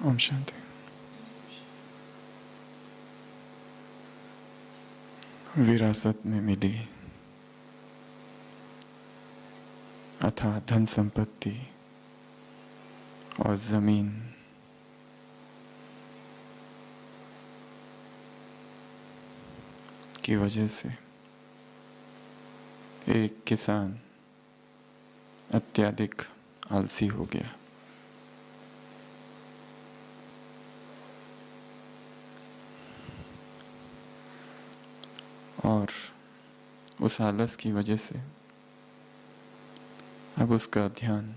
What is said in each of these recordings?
ओम शांति। विरासत में मिली अथाह धन संपत्ति और जमीन की वजह से एक किसान अत्यधिक आलसी हो गया और उस आलस की वजह से अब उसका ध्यान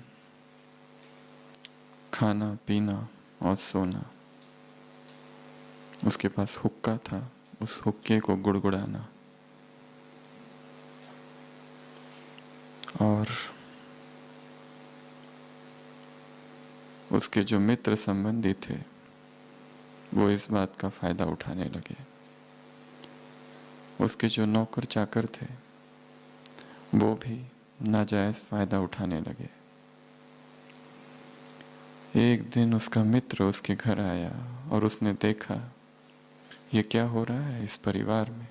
खाना पीना और सोना, उसके पास हुक्का था, उस हुक्के को गुड़गुड़ाना और उसके जो मित्र संबंधी थे वो इस बात का फायदा उठाने लगे। उसके जो नौकर चाकर थे वो भी नाजायज फायदा उठाने लगे। एक दिन उसका मित्र उसके घर आया और उसने देखा ये क्या हो रहा है इस परिवार में।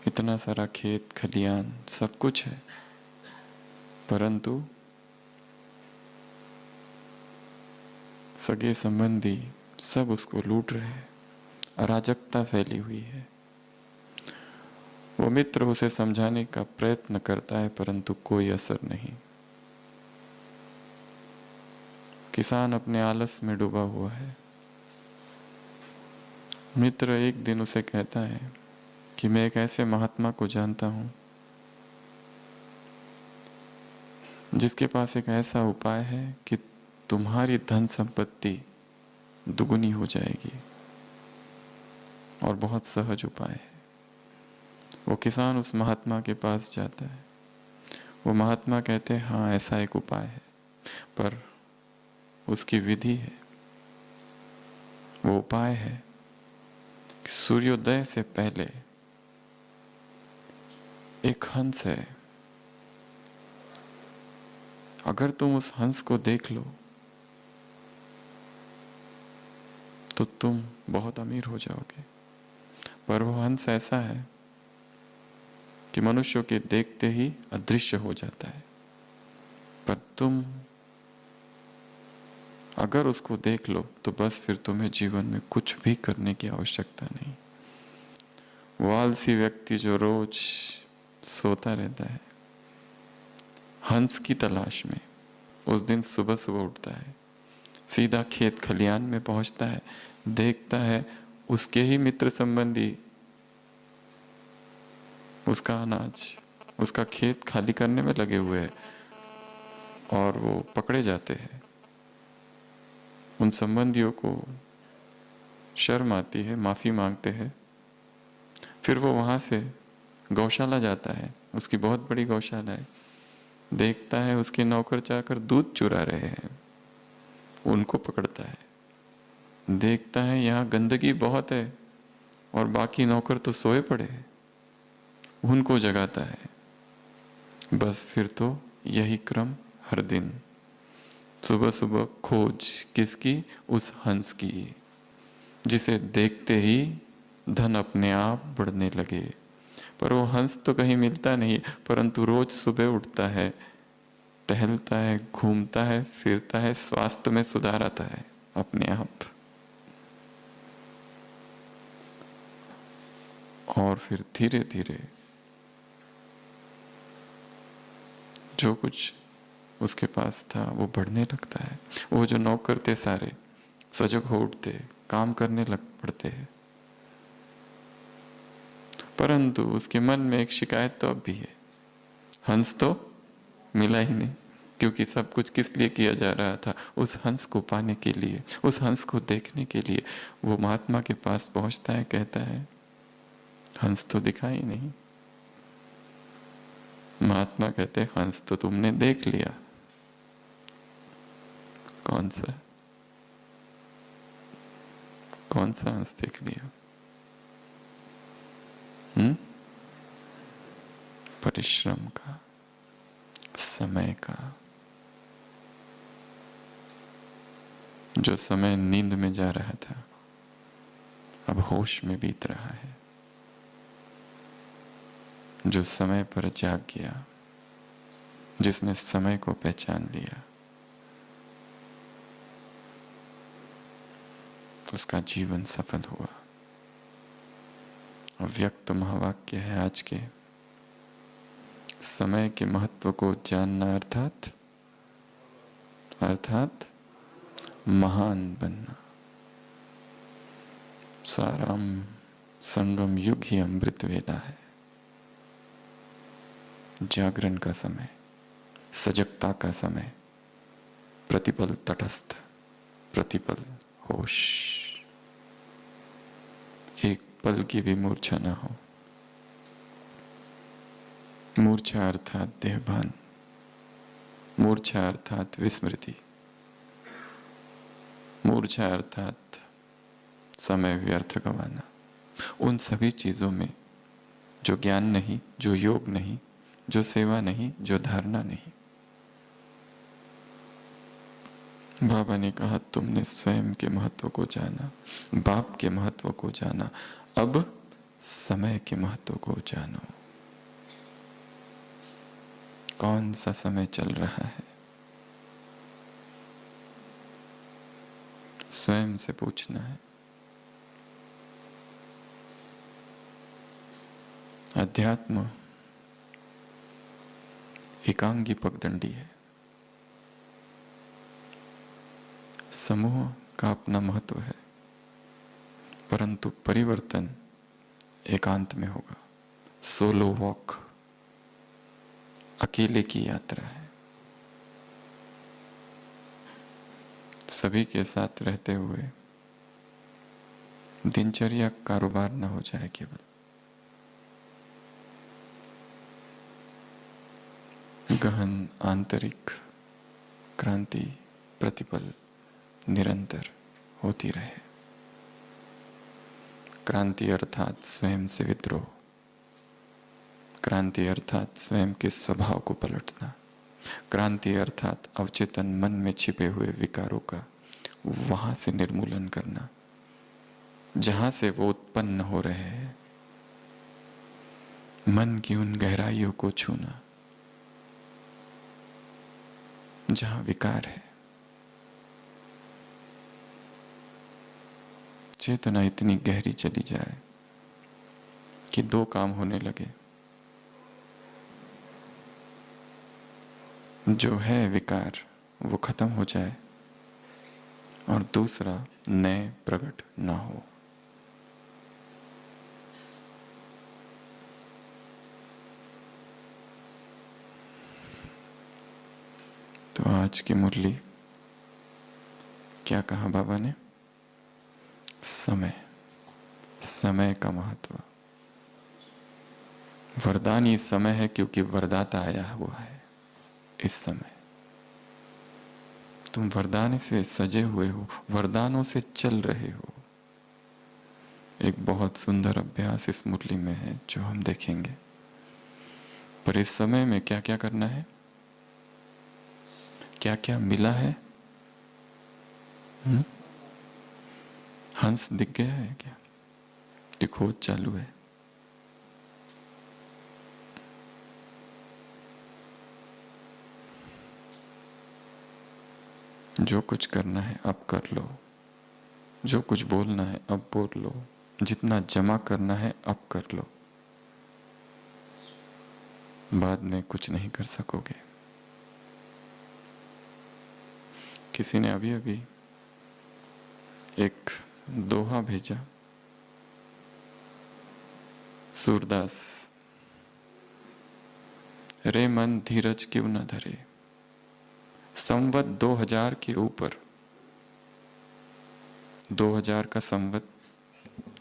इतना सारा खेत खलियान सब कुछ है, परंतु सगे संबंधी सब उसको लूट रहे हैं, अराजकता फैली हुई है। वो मित्र उसे समझाने का प्रयत्न करता है परंतु कोई असर नहीं। किसान अपने आलस में डूबा हुआ है। मित्र एक दिन उसे कहता है कि मैं एक ऐसे महात्मा को जानता हूं जिसके पास एक ऐसा उपाय है कि तुम्हारी धन संपत्ति दुगुनी हो जाएगी, और बहुत सहज उपाय है। वो किसान उस महात्मा के पास जाता है। वो महात्मा कहते हैं हाँ ऐसा एक उपाय है, पर उसकी विधि है। वो उपाय है कि सूर्योदय से पहले एक हंस है, अगर तुम उस हंस को देख लो तो तुम बहुत अमीर हो जाओगे। पर वो हंस ऐसा है कि मनुष्यों के देखते ही अदृश्य हो जाता है, पर तुम अगर उसको देख लो तो बस फिर तुम्हें जीवन में कुछ भी करने की आवश्यकता नहीं। वो आलसी व्यक्ति जो रोज सोता रहता है हंस की तलाश में, उस दिन सुबह सुबह उठता है, सीधा खेत खलियान में पहुंचता है, देखता है उसके ही मित्र संबंधी उसका अनाज, उसका खेत खाली करने में लगे हुए हैं और वो पकड़े जाते हैं। उन संबंधियों को शर्म आती है, माफी मांगते हैं। फिर वो वहां से गौशाला जाता है, उसकी बहुत बड़ी गौशाला है, देखता है उसके नौकर चाकर दूध चुरा रहे हैं, उनको पकड़ता है। देखता है यहाँ गंदगी बहुत है और बाकी नौकर तो सोए पड़े हैं, उनको जगाता है। बस फिर तो यही क्रम हर दिन, सुबह सुबह खोज किसकी? उस हंस की, जिसे देखते ही धन अपने आप बढ़ने लगे। पर वो हंस तो कहीं मिलता नहीं, परंतु रोज सुबह उठता है, टहलता है, घूमता है, फिरता है, स्वास्थ्य में सुधार आता है अपने आप। और फिर धीरे धीरे जो कुछ उसके पास था वो बढ़ने लगता है। वो जो नौकर थे सारे सजग हो उठते, काम करने लग पड़ते हैं। परंतु उसके मन में एक शिकायत तो अब भी है, हंस तो मिला ही नहीं। क्योंकि सब कुछ किस लिए किया जा रहा था? उस हंस को पाने के लिए, उस हंस को देखने के लिए। वो महात्मा के पास पहुंचता है, कहता है हंस तो दिखा ही नहीं। महात्मा कहते हैं हंस तो तुमने देख लिया। कौन सा? कौन सा हंस देख लिया? परिश्रम का, समय का। जो समय नींद में जा रहा था अब होश में बीत रहा है। जो समय पर जाग गया, जिसने समय को पहचान लिया, उसका जीवन सफल हुआ। व्यक्त महावाक्य है आज के, समय के महत्व को जानना अर्थात महान बनना। साराम संगम युग ही अमृत वेला है। जागरण का समय, सजगता का समय, प्रतिपल तटस्थ, प्रतिपल होश, एक पल की भी मूर्छा ना हो। मूर्छा अर्थात देहभान, मूर्छा अर्थात विस्मृति, मूर्छा अर्थात समय व्यर्थ गंवाना। उन सभी चीजों में जो ज्ञान नहीं, जो योग नहीं, जो सेवा नहीं, जो धारणा नहीं। बाबा ने कहा तुमने स्वयं के महत्व को जाना, बाप के महत्व को जाना, अब समय के महत्व को जानो। कौन सा समय चल रहा है? स्वयं से पूछना है। अध्यात्म एकांगी पगडंडी है। समूह का अपना महत्व है, परंतु परिवर्तन एकांत में होगा। सोलो वॉक, अकेले की यात्रा है। सभी के साथ रहते हुए दिनचर्या कारोबार न हो जाए केवल। गहन आंतरिक क्रांति प्रतिपल निरंतर होती रहे। क्रांति अर्थात स्वयं से विद्रोह, क्रांति अर्थात स्वयं के स्वभाव को पलटना, क्रांति अर्थात अवचेतन मन में छिपे हुए विकारों का वहां से निर्मूलन करना जहां से वो उत्पन्न हो रहे हैं। मन की उन गहराइयों को छूना जहां विकार है। चेतना इतनी गहरी चली जाए कि दो काम होने लगे। जो है विकार वो खत्म हो जाए और दूसरा नए प्रकट ना हो। तो आज की मुरली क्या कहा बाबा ने? समय, समय का महत्व। वरदान ही समय है क्योंकि वरदाता आया हुआ है। इस समय तुम वरदान से सजे हुए हो, वरदानों से चल रहे हो। एक बहुत सुंदर अभ्यास इस मुरली में है जो हम देखेंगे। पर इस समय में क्या क्या करना है, क्या क्या मिला है? हंस दिख गया है क्या? कि खोज चालू है? जो कुछ करना है अब कर लो, जो कुछ बोलना है अब बोल लो, जितना जमा करना है अब कर लो। बाद में कुछ नहीं कर सकोगे। किसी ने अभी अभी एक दोहा भेजा, सूरदास, रे मन धीरज क्यों न धरे, संवत 2000 के ऊपर 2000 का संवत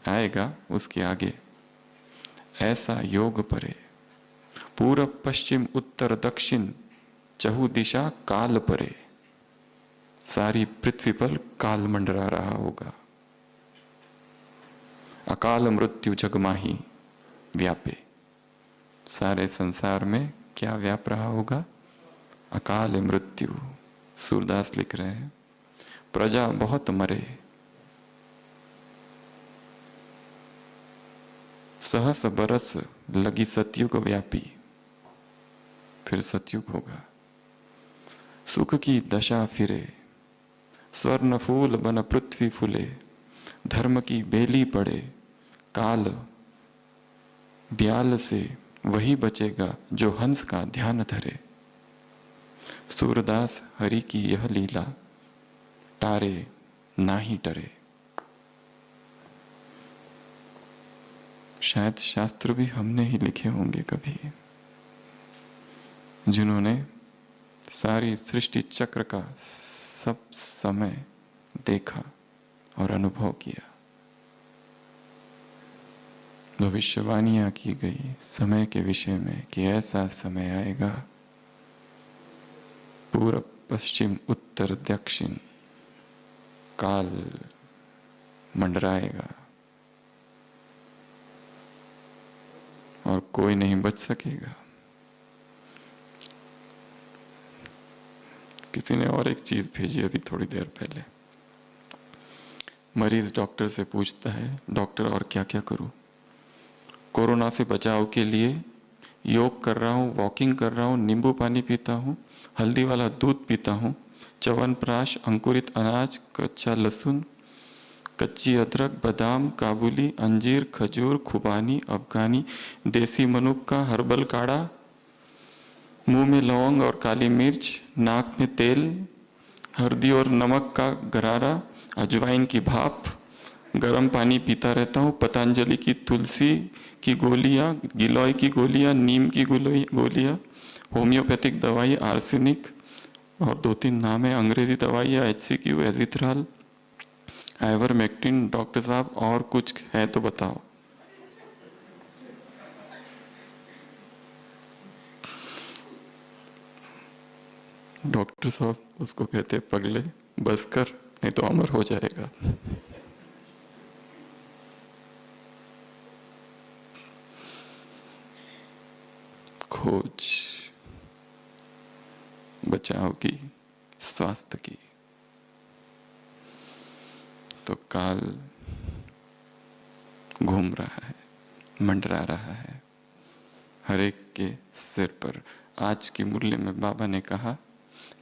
आएगा, उसके आगे ऐसा योग परे, पूर्व पश्चिम उत्तर दक्षिण चहु दिशा काल परे, सारी पृथ्वी पर काल मंडरा रहा होगा। अकाल मृत्यु जगमाही व्यापे, सारे संसार में क्या व्याप रहा होगा? अकाल मृत्यु। सूरदास लिख रहे हैं प्रजा बहुत मरे, सहस बरस लगी सतयुग व्यापी, फिर सतयुग होगा। सुख की दशा फिरे, स्वर्ण फूल बन पृथ्वी फूले, धर्म की बेली पड़े, काल ब्याल से वही बचेगा जो हंस का ध्यान धरे। सूरदास हरि की यह लीला, टारे नाही टरे। शायद शास्त्र भी हमने ही लिखे होंगे कभी, जिन्होंने सारी सृष्टि चक्र का सब समय देखा और अनुभव किया। भविष्यवाणियां की गई समय के विषय में कि ऐसा समय आएगा, पूर्व पश्चिम उत्तर दक्षिण काल मंडराएगा और कोई नहीं बच सकेगा। किसी ने और एक चीज भेजी अभी थोड़ी देर पहले। मरीज डॉक्टर से पूछता है, डॉक्टर और क्या क्या करूं? कोरोना से बचाव के लिए योग कर रहा हूं, वॉकिंग कर रहा हूं, नींबू पानी पीता हूं, हल्दी वाला दूध पीता हूं, च्यवनप्राश, अंकुरित अनाज, कच्चा लहसुन, कच्ची अदरक, बादाम, काबुली, अंजीर, खजूर, खुबानी, अफगानी, देसी मनुक का हर्बल काढ़ा, मुंह में लौंग और काली मिर्च, नाक में तेल, हल्दी और नमक का गरारा, अजवाइन की भाप, गर्म पानी पीता रहता हूँ, पतंजलि की तुलसी की गोलियाँ, गिलोय की गोलियाँ, नीम की गोलियाँ, होम्योपैथिक दवाई, आर्सेनिक और 2-3 नाम है, अंग्रेजी दवाई या HCQ, एजिथ्राल, आइवरमेक्टिन। डॉक्टर साहब और कुछ है तो बताओ। डॉक्टर साहब उसको कहते पगले बस कर, नहीं तो अमर हो जाएगा। खोज बचाव की, स्वास्थ्य की, तो काल घूम रहा है, मंडरा रहा है हर एक के सिर पर। आज की मुरली में बाबा ने कहा,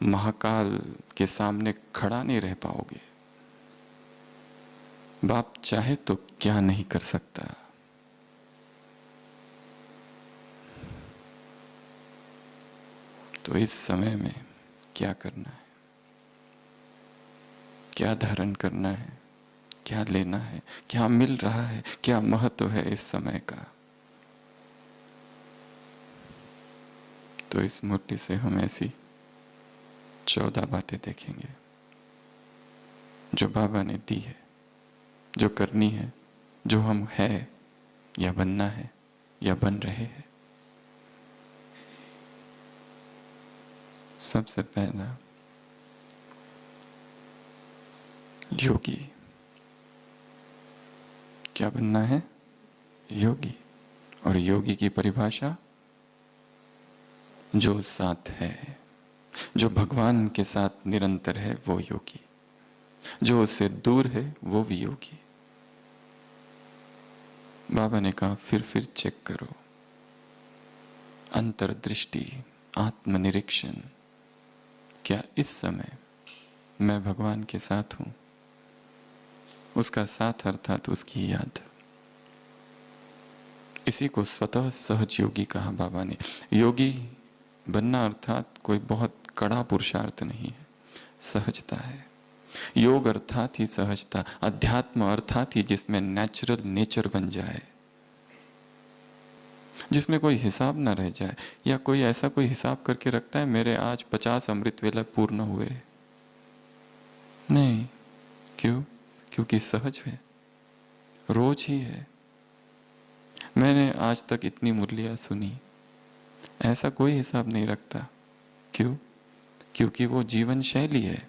महाकाल के सामने खड़ा नहीं रह पाओगे। बाप चाहे तो क्या नहीं कर सकता। तो इस समय में क्या करना है, क्या धारण करना है, क्या लेना है, क्या मिल रहा है, क्या महत्व है इस समय का। तो इस मुरली से हम ऐसी 14 बातें देखेंगे जो बाबा ने दी है, जो करनी है, जो हम है या बनना है या बन रहे हैं। सबसे पहला, योगी। क्या बनना है? योगी। और योगी की परिभाषा, जो साथ है, जो भगवान के साथ निरंतर है वो योगी, जो उससे दूर है वो भी योगी। बाबा ने कहा फिर चेक करो, अंतर्दृष्टि, आत्मनिरीक्षण। क्या इस समय मैं भगवान के साथ हूं? उसका साथ अर्थात उसकी याद। इसी को स्वतः सहज योगी कहा बाबा ने। योगी बनना अर्थात कोई बहुत कड़ा पुरुषार्थ नहीं है, सहजता है। योग अर्थात ही सहजता, अध्यात्म अर्थात ही जिसमें नेचुरल नेचर बन जाए, जिसमें कोई हिसाब ना रह जाए। या कोई ऐसा कोई हिसाब करके रखता है मेरे आज 50 अमृत वेला पूर्ण हुए, नहीं। क्यों? क्योंकि सहज है, रोज ही है। मैंने आज तक इतनी मुरलियां सुनी, ऐसा कोई हिसाब नहीं रखता। क्यों? क्योंकि वो जीवन शैली है,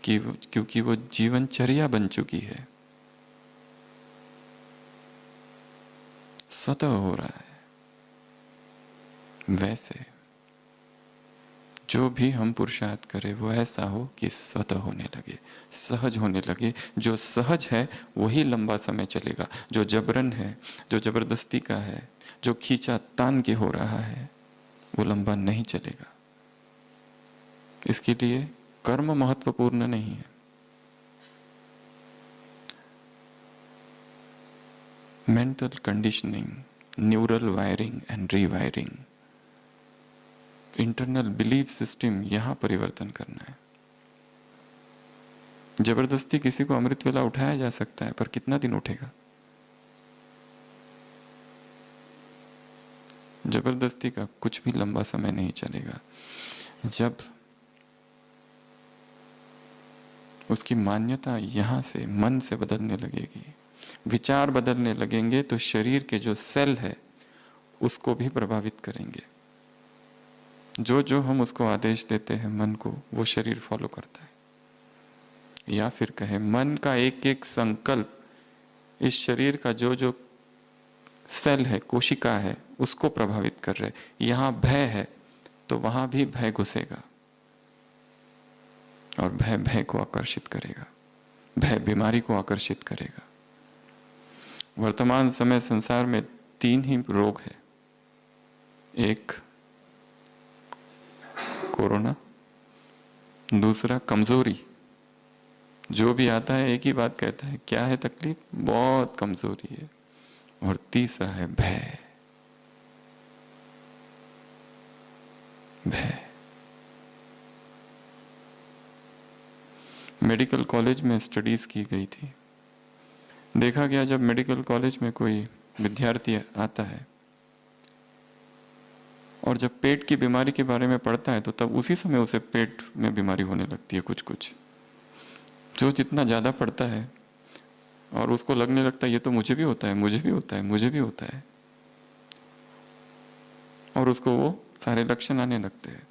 क्योंकि वो जीवनचर्या बन चुकी है, स्वतः हो रहा है। वैसे जो भी हम पुरुषार्थ करें वो ऐसा हो कि स्वतः होने लगे, सहज होने लगे। जो सहज है वही लंबा समय चलेगा। जो जबरन है, जो जबरदस्ती का है, जो खींचा तान के हो रहा है, वो लंबा नहीं चलेगा। इसके लिए कर्म महत्वपूर्ण नहीं है। Mental conditioning, neural wiring and rewiring, internal belief system, यहां परिवर्तन करना है। जबरदस्ती किसी को अमृत वेला उठाया जा सकता है, पर कितना दिन उठेगा? जबरदस्ती का कुछ भी लंबा समय नहीं चलेगा। जब उसकी मान्यता यहां से, मन से बदलने लगेगी, विचार बदलने लगेंगे, तो शरीर के जो सेल है उसको भी प्रभावित करेंगे। जो जो हम उसको आदेश देते हैं मन को, वो शरीर फॉलो करता है। या फिर कहे मन का एक एक संकल्प इस शरीर का जो जो सेल है, कोशिका है, उसको प्रभावित कर रहे। यहां भय है तो वहां भी भय घुसेगा और भय भय को आकर्षित करेगा, भय बीमारी को आकर्षित करेगा। वर्तमान समय संसार में 3 ही रोग है। एक कोरोना, दूसरा कमजोरी। जो भी आता है एक ही बात कहता है, क्या है तकलीफ? बहुत कमजोरी है। और तीसरा है भय। भय। मेडिकल कॉलेज में स्टडीज की गई थी। देखा गया जब मेडिकल कॉलेज में कोई विद्यार्थी आता है और जब पेट की बीमारी के बारे में पढ़ता है, तो तब उसी समय उसे पेट में बीमारी होने लगती है कुछ कुछ। जो जितना ज़्यादा पढ़ता है और उसको लगने लगता है ये तो मुझे भी होता है, मुझे भी होता है, मुझे भी होता है, और उसको वो सारे लक्षण आने लगते हैं।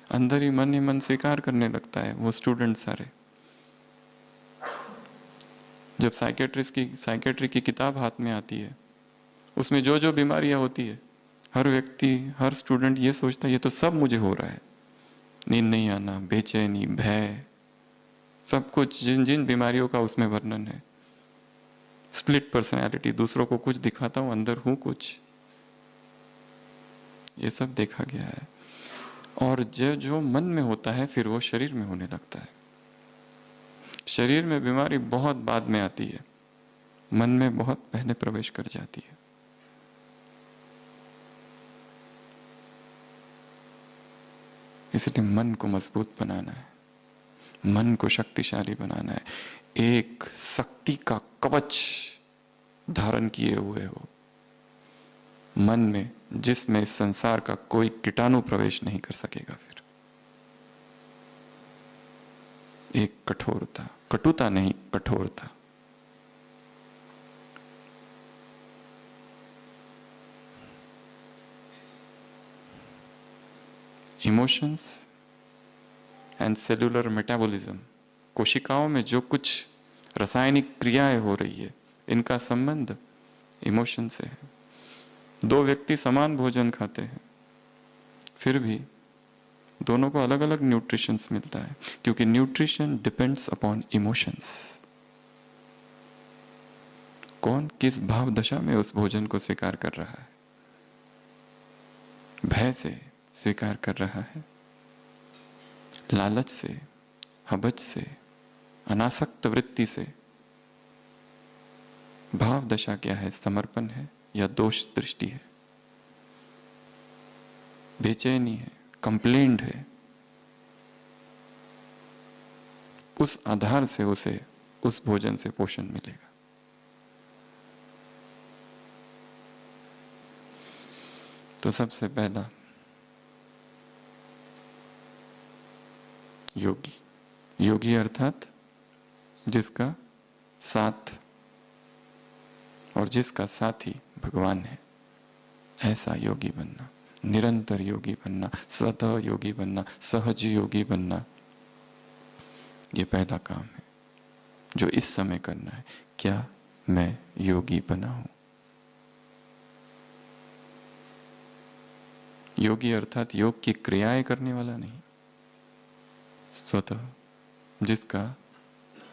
अंदर ही मन स्वीकार करने लगता है वो स्टूडेंट सारे। जब साइकेट्री की किताब हाथ में आती है, उसमें जो जो बीमारियां होती है, हर व्यक्ति, हर स्टूडेंट ये सोचता है ये तो सब मुझे हो रहा है। नींद नहीं आना, बेचैनी, भय, सब कुछ जिन जिन बीमारियों का उसमें वर्णन है। स्प्लिट पर्सनैलिटी, दूसरों को कुछ दिखाता हूं, अंदर हूं कुछ। ये सब देखा गया है। और जो जो मन में होता है फिर वो शरीर में होने लगता है। शरीर में बीमारी बहुत बाद में आती है, मन में बहुत पहले प्रवेश कर जाती है। इसलिए मन को मजबूत बनाना है, मन को शक्तिशाली बनाना है। एक शक्ति का कवच धारण किए हुए हो मन में, जिसमें इस संसार का कोई कीटाणु प्रवेश नहीं कर सकेगा। फिर एक कठोरता, कटुता नहीं, कठोरता। इमोशंस एंड सेलुलर मेटाबॉलिज्म, कोशिकाओं में जो कुछ रासायनिक क्रियाएं हो रही है, इनका संबंध इमोशन से है। 2 व्यक्ति समान भोजन खाते हैं, फिर भी दोनों को अलग अलग न्यूट्रिशंस मिलता है, क्योंकि न्यूट्रिशन डिपेंड्स अपॉन इमोशंस। कौन किस भाव दशा में उस भोजन को स्वीकार कर रहा है? भय से स्वीकार कर रहा है, लालच से, हबच से, अनासक्त वृत्ति से। भाव दशा क्या है? समर्पण है या दोष दृष्टि है? बेचैनी है, कंप्लेंट है। उस आधार से उसे उस भोजन से पोषण मिलेगा। तो सबसे पहला योगी, योगी अर्थात जिसका साथ और जिसका साथी भगवान है, ऐसा योगी बनना, निरंतर योगी बनना, सतत योगी बनना, सहज योगी बनना, ये पहला काम है जो इस समय करना है। क्या मैं योगी बना हूं? योगी अर्थात योग की क्रियाएं करने वाला नहीं, स्वतः जिसका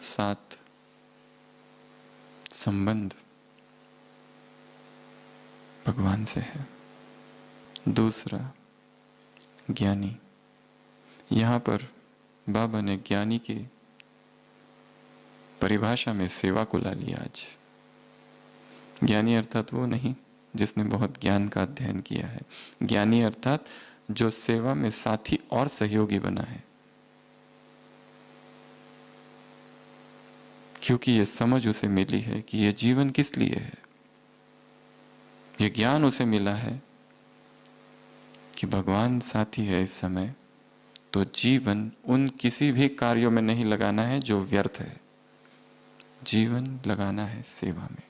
साथ संबंध भगवान से है। दूसरा ज्ञानी। यहाँ पर बाबा ने ज्ञानी की परिभाषा में सेवा को ला लिया आज। ज्ञानी अर्थात वो नहीं जिसने बहुत ज्ञान का अध्ययन किया है। ज्ञानी अर्थात जो सेवा में साथी और सहयोगी बना है, क्योंकि ये समझ उसे मिली है कि ये जीवन किस लिए है। ये ज्ञान उसे मिला है कि भगवान साथी है इस समय, तो जीवन उन किसी भी कार्यों में नहीं लगाना है जो व्यर्थ है। जीवन लगाना है सेवा में,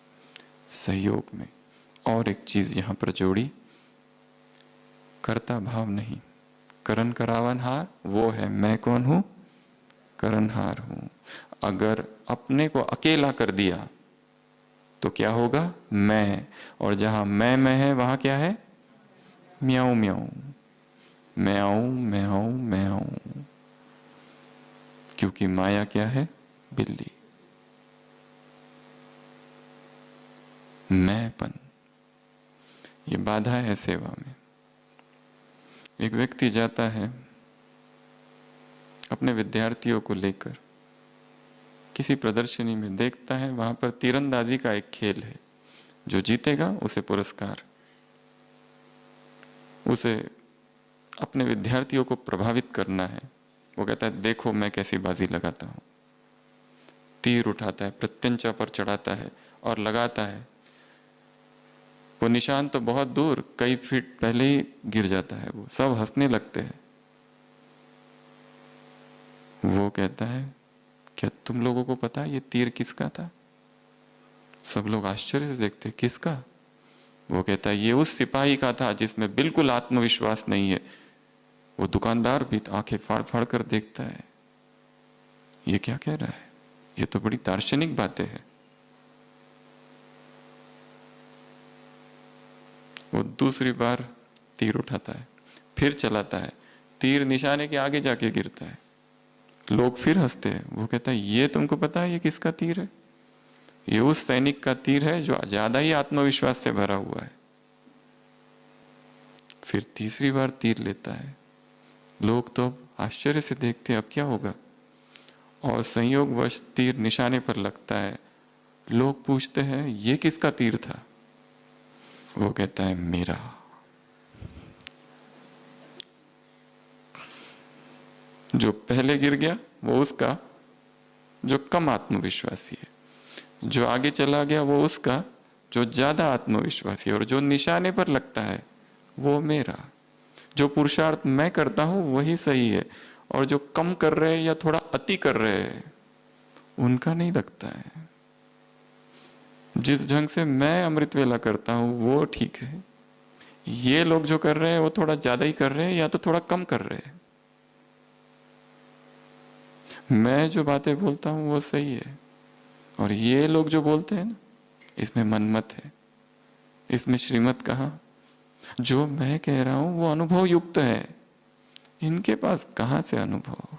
सहयोग में। और एक चीज यहां पर जोड़ी, कर्ता भाव नहीं। करण करावनहार वो है, मैं कौन हूं? करणहार हूं। अगर अपने को अकेला कर दिया तो क्या होगा? मैं। और जहां मैं है वहां क्या है? म्याऊं म्याऊं। मैं आऊं, मैं आऊं, मैं आऊं। क्योंकि माया क्या है? बिल्ली। मैंपन, ये बाधा है सेवा में। एक व्यक्ति जाता है अपने विद्यार्थियों को लेकर किसी प्रदर्शनी में, देखता है वहां पर तीरंदाजी का एक खेल है, जो जीतेगा उसे पुरस्कार। उसे अपने विद्यार्थियों को प्रभावित करना है। वो कहता है देखो मैं कैसी बाजी लगाता हूं। तीर उठाता है, प्रत्यंचा पर चढ़ाता है और लगाता है। वो निशान तो बहुत दूर, कई फीट पहले ही गिर जाता है। वो सब हंसने लगते हैं। वो कहता है क्या तुम लोगों को पता है ये तीर किसका था? सब लोग आश्चर्य से देखते, किसका? वो कहता है ये उस सिपाही का था जिसमें बिल्कुल आत्मविश्वास नहीं है। वो दुकानदार भी आंखें फाड़ फाड़ कर देखता है, ये क्या कह रहा है? ये तो बड़ी दार्शनिक बातें हैं। वो दूसरी बार तीर उठाता है, फिर चलाता है। तीर निशाने के आगे जाके गिरता है। लोग फिर हंसते हैं। वो कहता है ये तुमको पता है ये किसका तीर है? ये उस सैनिक का तीर है जो ज्यादा ही आत्मविश्वास से भरा हुआ है। फिर तीसरी बार तीर लेता है। लोग तो अब आश्चर्य से देखते हैं अब क्या होगा, और संयोगवश तीर निशाने पर लगता है। लोग पूछते हैं ये किसका तीर था? वो कहता है मेरा। जो पहले गिर गया वो उसका जो कम आत्मविश्वासी है, जो आगे चला गया वो उसका जो ज्यादा आत्मविश्वासी है, और जो निशाने पर लगता है वो मेरा। जो पुरुषार्थ मैं करता हूं वही सही है, और जो कम कर रहे हैं या थोड़ा अति कर रहे हैं उनका नहीं लगता है। जिस ढंग से मैं अमृत वेला करता हूं वो ठीक है। ये लोग जो कर रहे हैं वो थोड़ा ज्यादा ही कर रहे हैं या तो थोड़ा कम कर रहे हैं। मैं जो बातें बोलता हूं वो सही है, और ये लोग जो बोलते हैं ना, इसमें मनमत है, इसमें श्रीमत कहाँ। जो मैं कह रहा हूं वो अनुभव युक्त है, इनके पास कहां से अनुभव।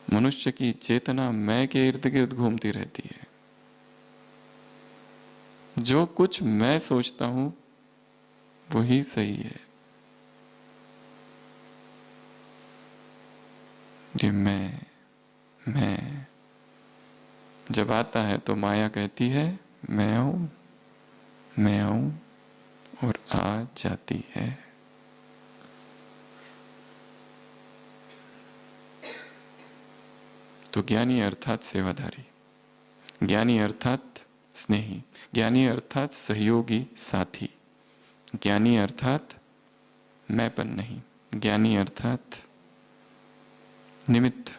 मनुष्य की चेतना मैं के इर्द गिर्द घूमती रहती है। जो कुछ मैं सोचता हूं वही सही है। ये मैं जब आता है तो माया कहती है मैं आऊं, मैं आऊं, और आ जाती है। तो ज्ञानी अर्थात सेवाधारी, ज्ञानी अर्थात स्नेही, ज्ञानी अर्थात सहयोगी साथी, ज्ञानी अर्थात मैंपन नहीं, ज्ञानी अर्थात निमित्त।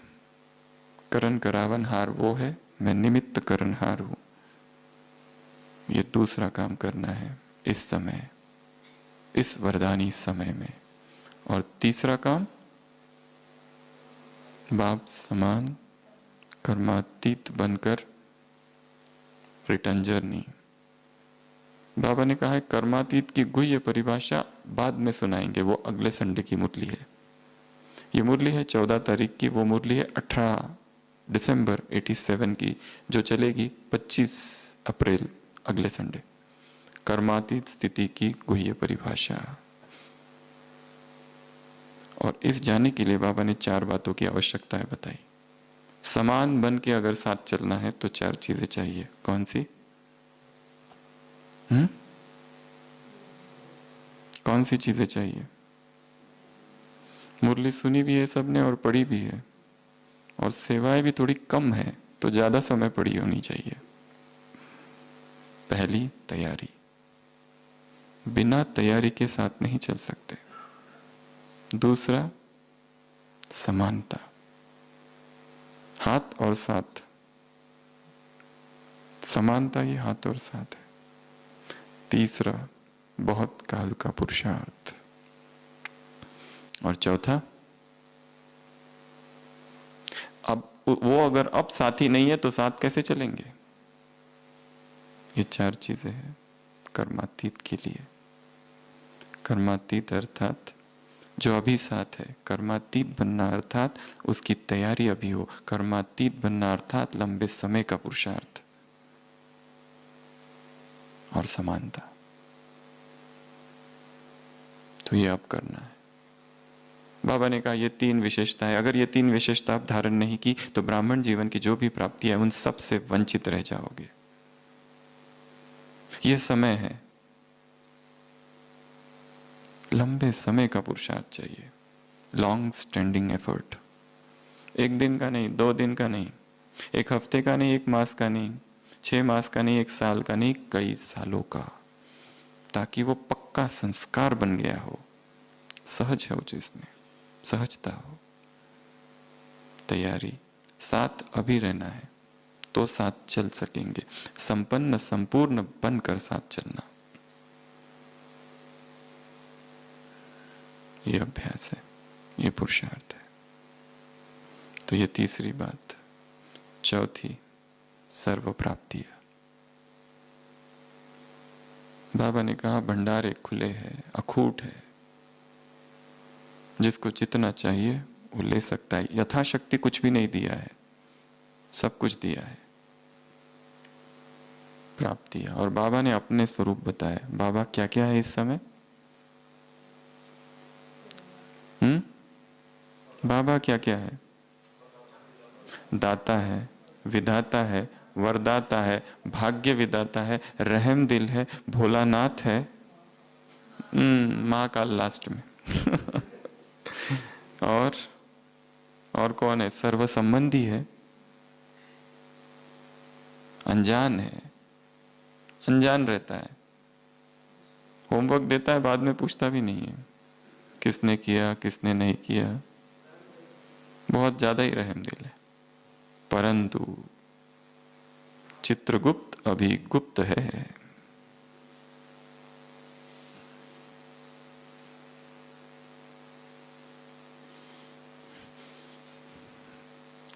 करण करावनहार वो है, मैं निमित्त करणहार हूं। ये दूसरा काम करना है इस समय, इस वरदानी समय में। और तीसरा काम बाप समान कर्मातीत बनकर रिटर्न जर्नी। बाबा ने कहा है कर्मातीत की गुह्य परिभाषा बाद में सुनाएंगे, वो अगले संडे की मुरली है। ये मुरली है 14 तारीख की, वो मुरली है 18 दिसंबर 87 की, जो चलेगी 25 अप्रैल अगले संडे। कर्मातीत स्थिति की गुह्य परिभाषा। और इस जाने के लिए बाबा ने 4 बातों की आवश्यकता है बताई। समान बन के अगर साथ चलना है तो 4 चीजें चाहिए। कौन सी? कौन सी चीजें चाहिए? मुरली सुनी भी है सबने और पढ़ी भी है, और सेवाएं भी थोड़ी कम है तो ज्यादा समय पड़ी होनी चाहिए। पहली, तैयारी। बिना तैयारी के साथ नहीं चल सकते। दूसरा, समानता, हाथ और साथ। समानता ही हाथ और साथ है। तीसरा, बहुत काल का पुरुषार्थ। और चौथा, अब वो अगर अब साथी नहीं है तो साथ कैसे चलेंगे? ये 4 चीजें हैं कर्मातीत के लिए। कर्मातीत अर्थात जो अभी साथ है। कर्मातीत बनना अर्थात उसकी तैयारी अभी हो। कर्मातीत बनना अर्थात लंबे समय का पुरुषार्थ। और समानता, तो ये अब करना है। बाबा ने कहा ये 3 विशेषता है, अगर ये 3 विशेषता आप धारण नहीं की तो ब्राह्मण जीवन की जो भी प्राप्ति है उन सब से वंचित रह जाओगे। ये समय है, लंबे समय का पुरुषार्थ चाहिए, लॉन्ग स्टैंडिंग एफर्ट। 1 दिन का नहीं, 2 दिन का नहीं, 1 हफ्ते का नहीं, 1 मास का नहीं, 6 मास का नहीं, 1 साल का नहीं, कई सालों का, ताकि वो पक्का संस्कार बन गया हो, सहज हो, जिसमें सहजता हो। तैयारी, साथ अभी रहना है तो साथ चल सकेंगे। संपन्न संपूर्ण बनकर साथ चलना, ये अभ्यास है, ये पुरुषार्थ है। तो ये तीसरी बात। चौथी, सर्व प्राप्तियां। बाबा ने कहा भंडारे खुले हैं, अखूट है, जिसको जितना चाहिए वो ले सकता है। यथाशक्ति कुछ भी नहीं दिया है, सब कुछ दिया है, प्राप्तियां। और बाबा ने अपने स्वरूप बताया। बाबा क्या क्या है इस समय? बाबा क्या क्या है? दाता है, विधाता है, वरदाता है, भाग्य विदाता है, रहम दिल है, भोलानाथ है, महाकाल लास्ट में और कौन है? सर्व संबंधी है, अनजान है, अनजान रहता है, होमवर्क देता है बाद में पूछता भी नहीं है किसने किया किसने नहीं किया, बहुत ज्यादा ही रहम दिल है। परंतु चित्रगुप्त अभी गुप्त है।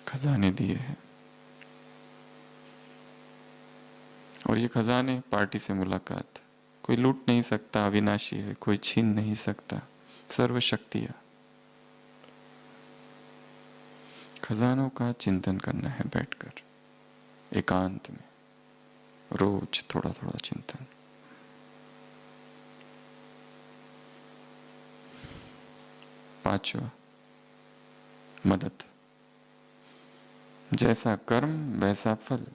खजाने दिए हैं, और ये खजाने पार्टी से मुलाकात, कोई लूट नहीं सकता, अविनाशी है, कोई छीन नहीं सकता, सर्वशक्तियां। खजानों का चिंतन करना है बैठकर एकांत में, रोज थोड़ा थोड़ा चिंतन। पांचवा, मदद। जैसा कर्म वैसा फल,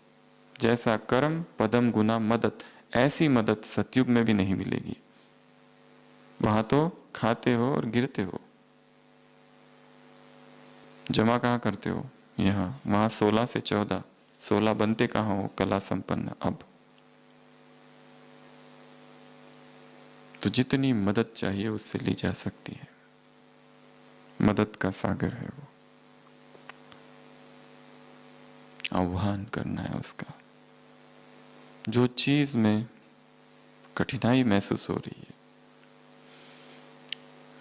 जैसा कर्म पदम गुना मदद। ऐसी मदद सतयुग में भी नहीं मिलेगी। वहां तो खाते हो और गिरते हो, जमा कहाँ करते हो? यहाँ। वहां 16 से 14, 16 बनते कहाँ हो? कला संपन्न। अब तो जितनी मदद चाहिए उससे ली जा सकती है। मदद का सागर है वो, आह्वान करना है उसका। जो चीज में कठिनाई महसूस हो रही है,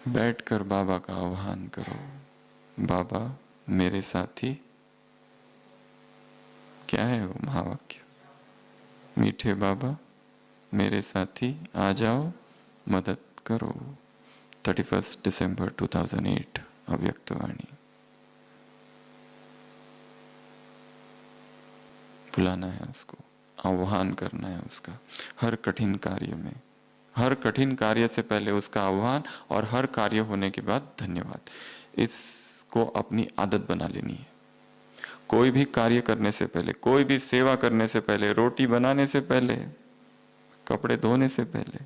बैठकर बाबा का आह्वान करो। बाबा मेरे साथी, क्या है वो महावाक्य? मीठे बाबा मेरे साथी आ जाओ, मदद करो। 31 दिसंबर 2008। अव्यक्तवाणी। बुलाना है उसको, आह्वान करना है उसका हर कठिन कार्य में। हर कठिन कार्य से पहले उसका आह्वान और हर कार्य होने के बाद धन्यवाद। इसको अपनी आदत बना लेनी है। कोई भी कार्य करने से पहले, कोई भी सेवा करने से पहले, रोटी बनाने से पहले, कपड़े धोने से पहले,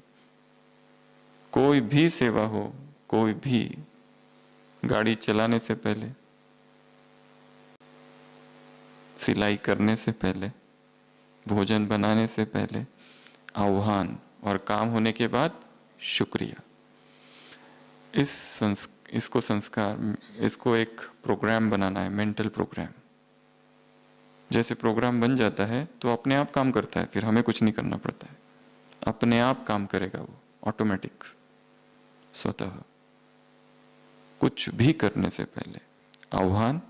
कोई भी सेवा हो, कोई भी गाड़ी चलाने से पहले, सिलाई करने से पहले, भोजन बनाने से पहले आह्वान और काम होने के बाद शुक्रिया। इसको संस्कार, इसको एक प्रोग्राम बनाना है, मेंटल प्रोग्राम। जैसे प्रोग्राम बन जाता है तो अपने आप काम करता है, फिर हमें कुछ नहीं करना पड़ता है, अपने आप काम करेगा वो, ऑटोमेटिक, स्वतः। कुछ भी करने से पहले आह्वान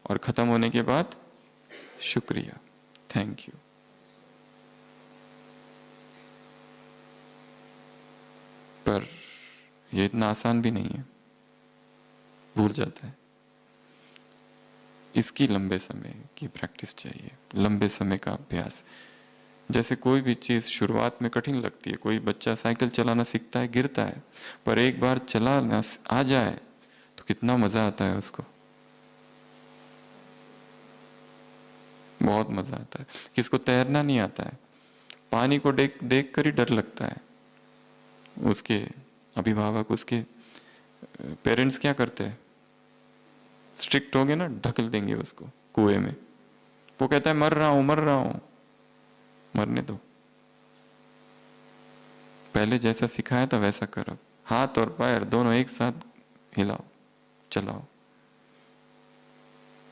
और खत्म होने के बाद शुक्रिया, थैंक यू। पर ये इतना आसान भी नहीं है, भूल जाता है। इसकी लंबे समय की प्रैक्टिस चाहिए, लंबे समय का अभ्यास। जैसे कोई भी चीज़ शुरुआत में कठिन लगती है, कोई बच्चा साइकिल चलाना सीखता है, गिरता है, पर एक बार चलाना आ जाए तो कितना मज़ा आता है उसको, बहुत मज़ा आता है। किसको तैरना नहीं आता है, पानी को देख देख कर ही डर लगता है। उसके अभिभावक, उसके पेरेंट्स क्या करते हैं, स्ट्रिक्ट हो गए ना, धकेल देंगे उसको कुएं में। वो कहता है मर रहा हूं, मर रहा हूं। मरने दो, पहले जैसा सिखाया था वैसा करो, हाथ और पैर दोनों एक साथ हिलाओ, चलाओ।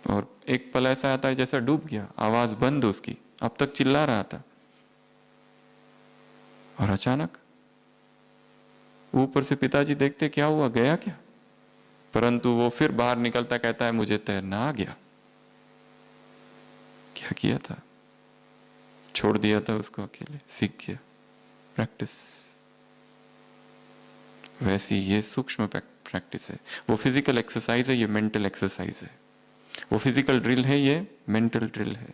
और एक पल ऐसा आता है जैसा डूब गया, आवाज बंद उसकी, अब तक चिल्ला रहा था, और अचानक ऊपर से पिताजी देखते क्या हुआ, गया क्या? परंतु वो फिर बाहर निकलता, कहता है मुझे तैरना आ गया। क्या किया था? छोड़ दिया था उसको अकेले, सीख गया। प्रैक्टिस वैसी ये सूक्ष्म प्रैक्टिस है। वो फिजिकल एक्सरसाइज है, ये मेंटल एक्सरसाइज है। वो फिजिकल ड्रिल है, ये मेंटल ड्रिल है।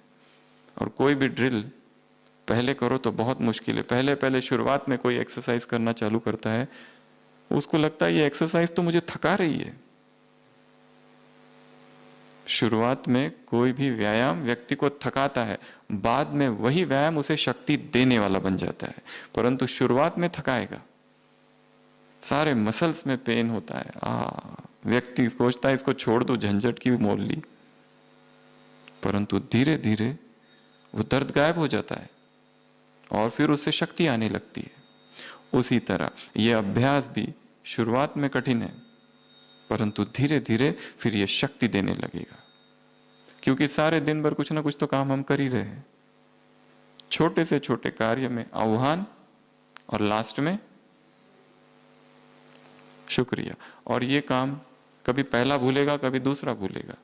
और कोई भी ड्रिल पहले करो तो बहुत मुश्किल है। पहले पहले शुरुआत में कोई एक्सरसाइज करना चालू करता है, उसको लगता है ये एक्सरसाइज तो मुझे थका रही है। शुरुआत में कोई भी व्यायाम व्यक्ति को थकाता है, बाद में वही व्यायाम उसे शक्ति देने वाला बन जाता है, परंतु शुरुआत में थकाएगा। सारे मसल्स में पेन होता है, व्यक्ति सोचता है इसको छोड़ दो, झंझट की मोल ली, परंतु धीरे धीरे वो दर्द गायब हो जाता है और फिर उससे शक्ति आने लगती है। उसी तरह ये अभ्यास भी शुरुआत में कठिन है, परंतु धीरे धीरे फिर ये शक्ति देने लगेगा, क्योंकि सारे दिन भर कुछ ना कुछ तो काम हम कर ही रहे हैं। छोटे से छोटे कार्य में आह्वान और लास्ट में शुक्रिया। और ये काम कभी पहला भूलेगा, कभी दूसरा भूलेगा,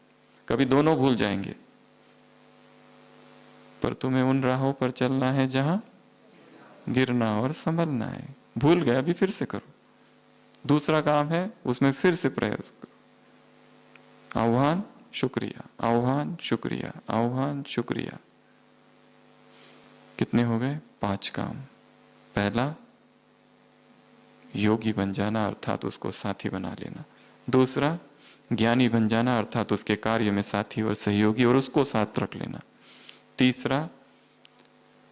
कभी दोनों भूल जाएंगे, पर तुम्हें उन राहों पर चलना है जहां गिरना और संभलना है। भूल गया, अभी फिर से करो। दूसरा काम है, उसमें फिर से प्रयास करो। आह्वान शुक्रिया, आह्वान शुक्रिया, आह्वान शुक्रिया। कितने हो गए? 5 काम। पहला, योगी बन जाना, अर्थात उसको साथी बना लेना। दूसरा, ज्ञानी बन जाना, अर्थात उसके कार्य में साथी और सहयोगी और उसको साथ रख लेना। तीसरा,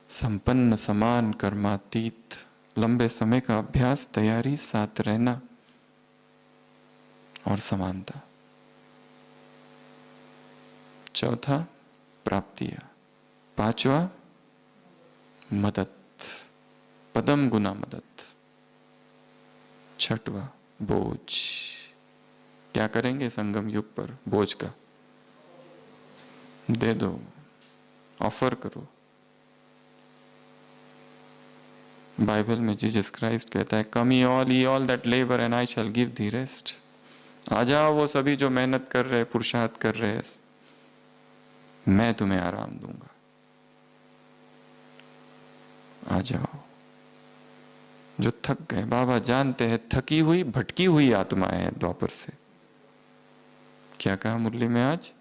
संपन्न समान कर्मातीत, लंबे समय का अभ्यास, तैयारी, साथ रहना और समानता। चौथा, प्राप्तियां। पांचवा, मदद, पदम गुना मदद। छठवा, बोझ। क्या करेंगे संगम युग पर? बोझ का दे दो, ऑफर करो। बाइबल में जीसस क्राइस्ट कहता है, come ye all that labour and I shall give thee rest. आ जाओ वो सभी जो मेहनत कर रहे, पुरुषार्थ कर रहे हैं, मैं तुम्हें आराम दूंगा। आ जाओ। जो थक गए, बाबा जानते हैं थकी हुई भटकी हुई आत्मा है द्वापर से, क्या कहा मुरली में आज?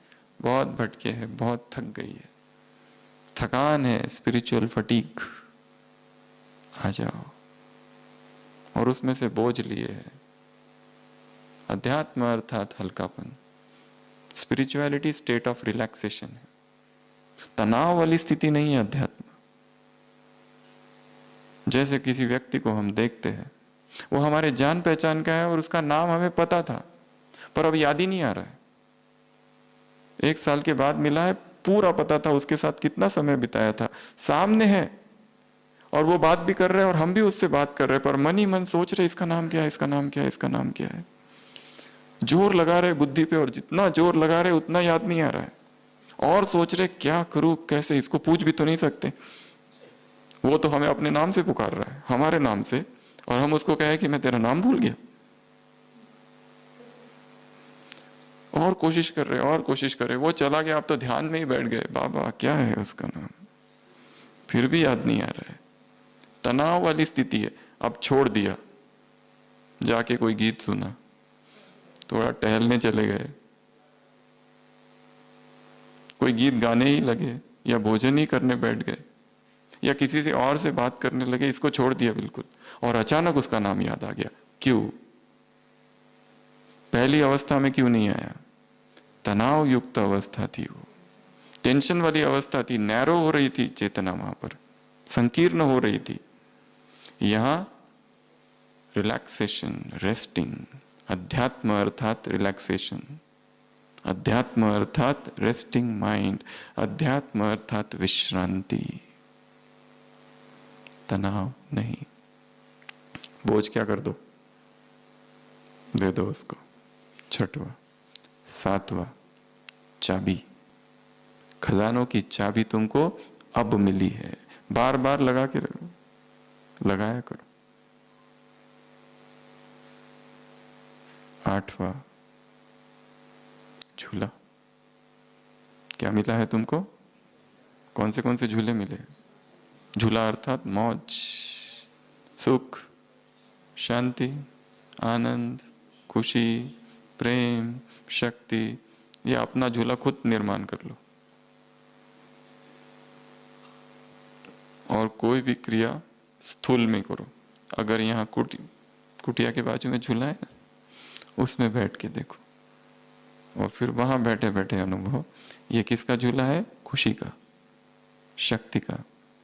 बहुत भटके हैं, बहुत थक गई है, थकान है, स्पिरिचुअल फटीक। आ जाओ, और उसमें से बोझ लिए है अध्यात्म अर्थात हल्कापन। स्पिरिचुअलिटी स्टेट ऑफ रिलैक्सेशन है, तनाव वाली स्थिति नहीं है अध्यात्म। जैसे किसी व्यक्ति को हम देखते हैं, वो हमारे जान पहचान का है और उसका नाम हमें पता था पर अब याद ही नहीं आ रहा है। 1 साल के बाद मिला है, पूरा पता था उसके साथ कितना समय बिताया था, सामने है और वो बात भी कर रहे हैं और हम भी उससे बात कर रहे हैं, पर मन ही मन सोच रहे इसका नाम क्या है, इसका नाम क्या है, इसका नाम क्या है। जोर लगा रहे बुद्धि पे और जितना जोर लगा रहे उतना याद नहीं आ रहा है, और सोच रहे क्या करूं, कैसे, इसको पूछ भी तो नहीं सकते। वो तो हमें अपने नाम से पुकार रहा है, हमारे नाम से, और हम उसको कहे कि मैं तेरा नाम भूल गया। और कोशिश कर रहे, और कोशिश कर रहे, वो चला गया, आप तो ध्यान में ही बैठ गए, बाबा क्या है उसका नाम, फिर भी याद नहीं आ रहा है। तनाव वाली स्थिति है। अब छोड़ दिया, जाके कोई गीत सुना, थोड़ा टहलने चले गए, कोई गीत गाने ही लगे, या भोजन ही करने बैठ गए, या किसी से और से बात करने लगे, इसको छोड़ दिया बिल्कुल, और अचानक उसका नाम याद आ गया। क्यों? पहली अवस्था में क्यों नहीं आया? तनाव युक्त अवस्था थी, वो टेंशन वाली अवस्था थी, नैरो हो रही थी चेतना, वहां पर संकीर्ण हो रही थी। यहां रिलैक्सेशन, रेस्टिंग, अध्यात्म अर्थात रिलैक्सेशन, अध्यात्म अर्थात रेस्टिंग माइंड, अध्यात्म अर्थात विश्रांति, तनाव नहीं। बोझ क्या कर दो, दे दो उसको। छठवा, सातवां, चाबी, खजानों की चाबी तुमको अब मिली है, बार बार लगा के लगाया करो। आठवां, झूला, क्या मिला है तुमको? कौन से झूले मिले? झूला अर्थात मौज, सुख, शांति, आनंद, खुशी, प्रेम, शक्ति, या अपना झूला खुद निर्माण कर लो। और कोई भी क्रिया स्थूल में करो। अगर यहाँ कुटिया के बाजू में झूला है ना, उसमें बैठ के देखो, और फिर वहां बैठे बैठे अनुभव, ये किसका झूला है? खुशी का, शक्ति का,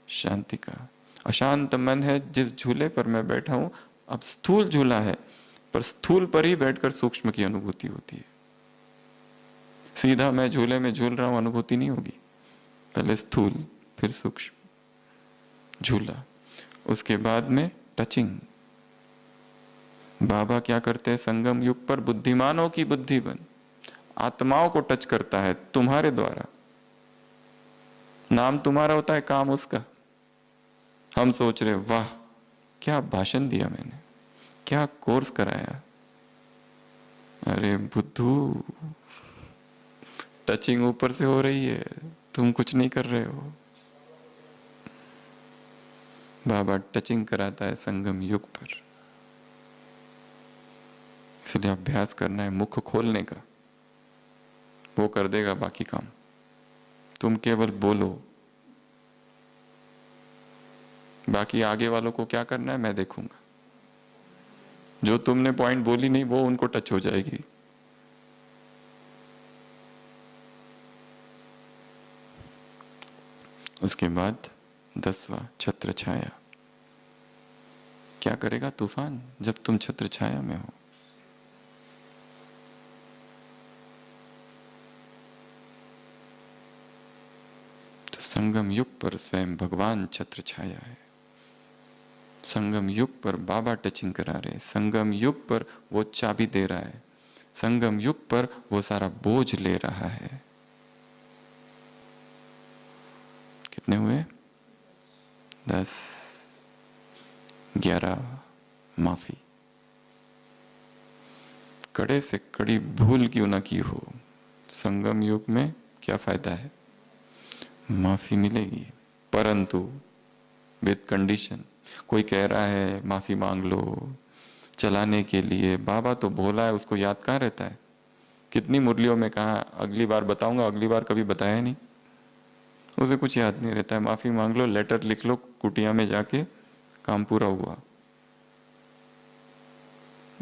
शांति का। अशांत मन है जिस झूले पर मैं बैठा हूं, अब स्थूल झूला है, पर स्थूल पर ही बैठकर सूक्ष्म की अनुभूति होती है। सीधा मैं झूले में झूल रहा हूं, अनुभूति नहीं होगी। पहले स्थूल, फिर सूक्ष्म झूला, उसके बाद में टचिंग। बाबा क्या करते हैं? संगम युग पर बुद्धिमानों की बुद्धि बन, आत्माओं को टच करता है तुम्हारे द्वारा। नाम तुम्हारा होता है, काम उसका। हम सोच रहे वाह क्या भाषण दिया मैंने, क्या कोर्स कराया। अरे बुद्धू, टचिंग ऊपर से हो रही है, तुम कुछ नहीं कर रहे हो। बाबा टचिंग कराता है संगम युग पर। इसलिए अभ्यास करना है मुख खोलने का, वो कर देगा बाकी काम। तुम केवल बोलो, बाकी आगे वालों को क्या करना है मैं देखूंगा। जो तुमने पॉइंट बोली नहीं, वो उनको टच हो जाएगी। उसके बाद 10वां, छत्र छाया। क्या करेगा तूफान जब तुम छत्र छाया में हो? तो संगम युग पर स्वयं भगवान छत्र छाया है। संगम युग पर बाबा टचिंग करा रहे, संगम युग पर वो चाबी दे रहा है, संगम युग पर वो सारा बोझ ले रहा है। कितने हुए? 10, 11, माफी। कड़े से कड़ी भूल क्यों ना की हो, संगम युग में क्या फायदा है? माफी मिलेगी, परंतु विद कंडीशन। कोई कह रहा है माफी मांग लो चलाने के लिए, बाबा तो भोला है, उसको याद कहाँ रहता है? कितनी मुरलियों में कहा अगली बार बताऊंगा, अगली बार कभी बताया नहीं। उसे कुछ याद नहीं रहता है, माफी मांग लो, लेटर लिख लो, कुटिया में जाके काम पूरा हुआ।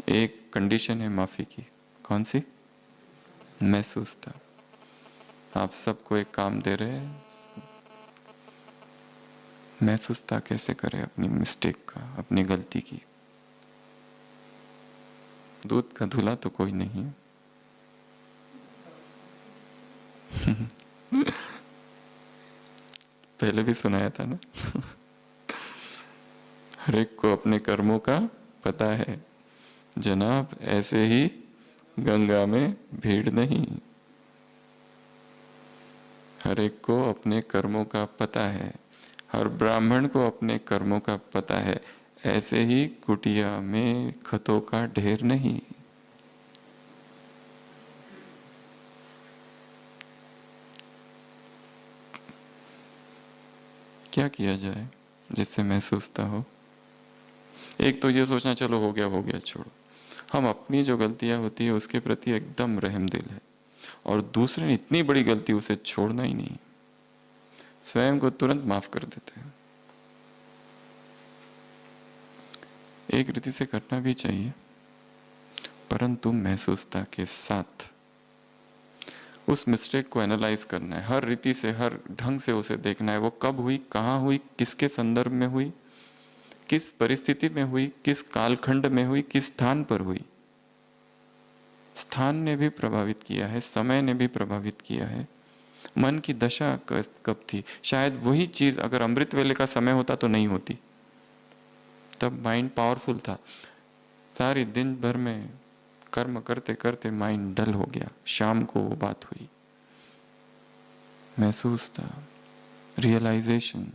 एक कंडीशन है माफी की, कौन सी? महसूसता। आप सबको एक काम दे रहे हैं, महसूसता कैसे करें अपनी मिस्टेक का, अपनी गलती की। दूध का धुला तो कोई नहीं है। पहले भी सुनाया था ना। हर एक को अपने कर्मों का पता है जनाब, ऐसे ही गंगा में भीड़ नहीं। हर एक को अपने कर्मों का पता है, हर ब्राह्मण को अपने कर्मों का पता है, ऐसे ही कुटिया में खतों का ढेर नहीं। क्या किया जाए जिससे महसूसता हो? एक तो ये सोचना चलो हो गया छोड़ो, हम अपनी जो गलतियां होती है उसके प्रति एकदम रहमदिल है, और दूसरे ने इतनी बड़ी गलती उसे छोड़ना ही नहीं, स्वयं को तुरंत माफ कर देते हैं। एक रीति से करना भी चाहिए, परंतु महसूसता के साथ उस मिस्टेक को एनालाइज करना है, हर रीति से, हर ढंग से उसे देखना है, वो कब हुई, कहाँ हुई, किसके संदर्भ में हुई, किस परिस्थिति में हुई, किस कालखंड में हुई, किस स्थान पर हुई। स्थान ने भी प्रभावित किया है, समय ने भी प्रभावित किया है, मन की दशा कब थी। शायद वही चीज अगर अमृत वेले का समय होता तो नहीं होती, तब माइंड पावरफुल था, सारी दिन भर में कर्म करते करते माइंड डल हो गया, शाम को वो बात हुई, महसूस था, रियलाइजेशन।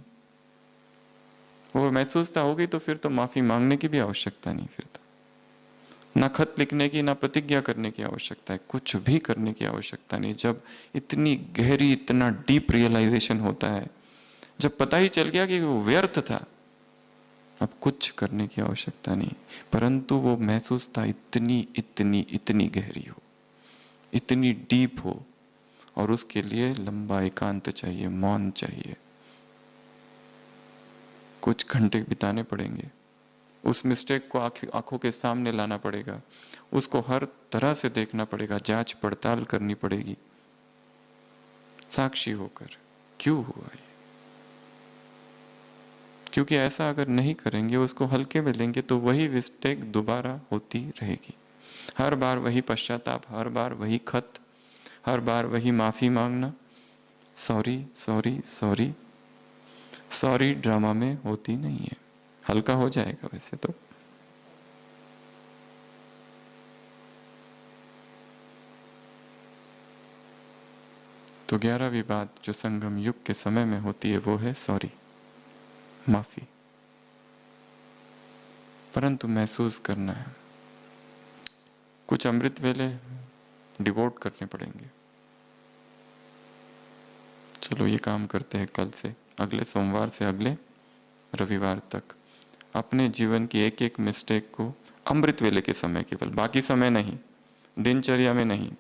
और महसूसता होगी तो फिर तो माफी मांगने की भी आवश्यकता नहीं, फिर तो ना खत लिखने की, ना प्रतिज्ञा करने की आवश्यकता है, कुछ भी करने की आवश्यकता नहीं। जब इतनी गहरी, इतना डीप रियलाइजेशन होता है, जब पता ही चल गया कि वो व्यर्थ था, अब कुछ करने की आवश्यकता नहीं। परंतु वो महसूसता इतनी इतनी इतनी गहरी हो, इतनी डीप हो, और उसके लिए लंबा एकांत चाहिए, मौन चाहिए, कुछ घंटे बिताने पड़ेंगे, उस मिस्टेक को आंखों के सामने लाना पड़ेगा, उसको हर तरह से देखना पड़ेगा, जांच पड़ताल करनी पड़ेगी, साक्षी होकर क्यों हुआ ये। क्योंकि ऐसा अगर नहीं करेंगे, उसको हल्के में लेंगे, तो वही मिस्टेक दोबारा होती रहेगी, हर बार वही पश्चाताप, हर बार वही खत, हर बार वही माफी मांगना, sorry sorry sorry. Sorry drama में होती नहीं है, हल्का हो जाएगा वैसे तो। तो 11वीं बात जो संगम युग के समय में होती है वो है सॉरी, माफी। परंतु महसूस करना है, कुछ अमृत वेले डिवोट करने पड़ेंगे। चलो ये काम करते हैं कल से, अगले सोमवार से अगले रविवार तक अपने जीवन की एक एक मिस्टेक को अमृत वेले के समय, केवल बाकी समय नहीं, दिनचर्या में नहीं,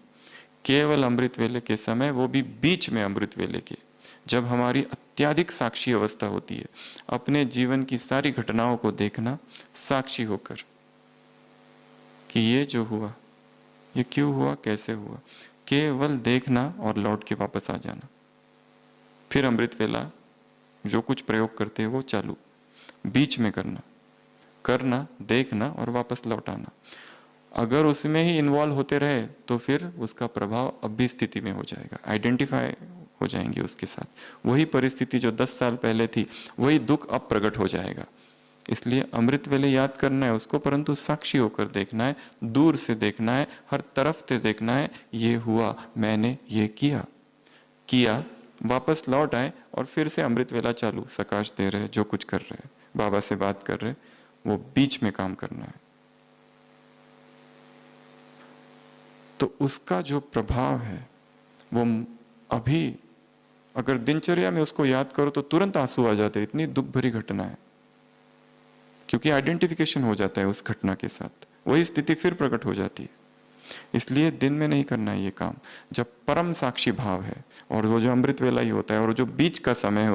केवल अमृत वेले के समय, वो भी बीच में अमृत वेले के, जब हमारी अत्यधिक साक्षी अवस्था होती है, अपने जीवन की सारी घटनाओं को देखना साक्षी होकर कि ये जो हुआ ये क्यों हुआ, कैसे हुआ, केवल देखना और लौट के वापस आ जाना। फिर अमृत वेला जो कुछ प्रयोग करते हैं वो चालू, बीच में करना, देखना और वापस लौट आना। अगर उसमें ही इन्वॉल्व होते रहे तो फिर उसका प्रभाव अब भी स्थिति में हो जाएगा, आइडेंटिफाई हो जाएंगे उसके साथ, वही परिस्थिति जो 10 साल पहले थी, वही दुख अब प्रकट हो जाएगा। इसलिए अमृत वेले याद करना है उसको, परंतु साक्षी होकर देखना है, दूर से देखना है, हर तरफ से देखना है, ये हुआ, मैंने ये किया, वापस लौट आए और फिर से अमृत वेला चालू, सकाश दे रहे, जो कुछ कर रहे, बाबा से बात कर रहे, वो बीच में काम करना है। तो उसका जो प्रभाव है वो अभी अगर दिनचर्या में उसको याद करो तो तुरंत आंसू आ जाते, इतनी दुख भरी घटना है, क्योंकि आइडेंटिफिकेशन हो जाता है उस घटना के साथ, वही स्थिति फिर प्रकट हो जाती है। इसलिए दिन में नहीं करना है ये काम, जब परम साक्षी भाव है और वो जो अमृत वेला ही होता है और जो बीच का समय है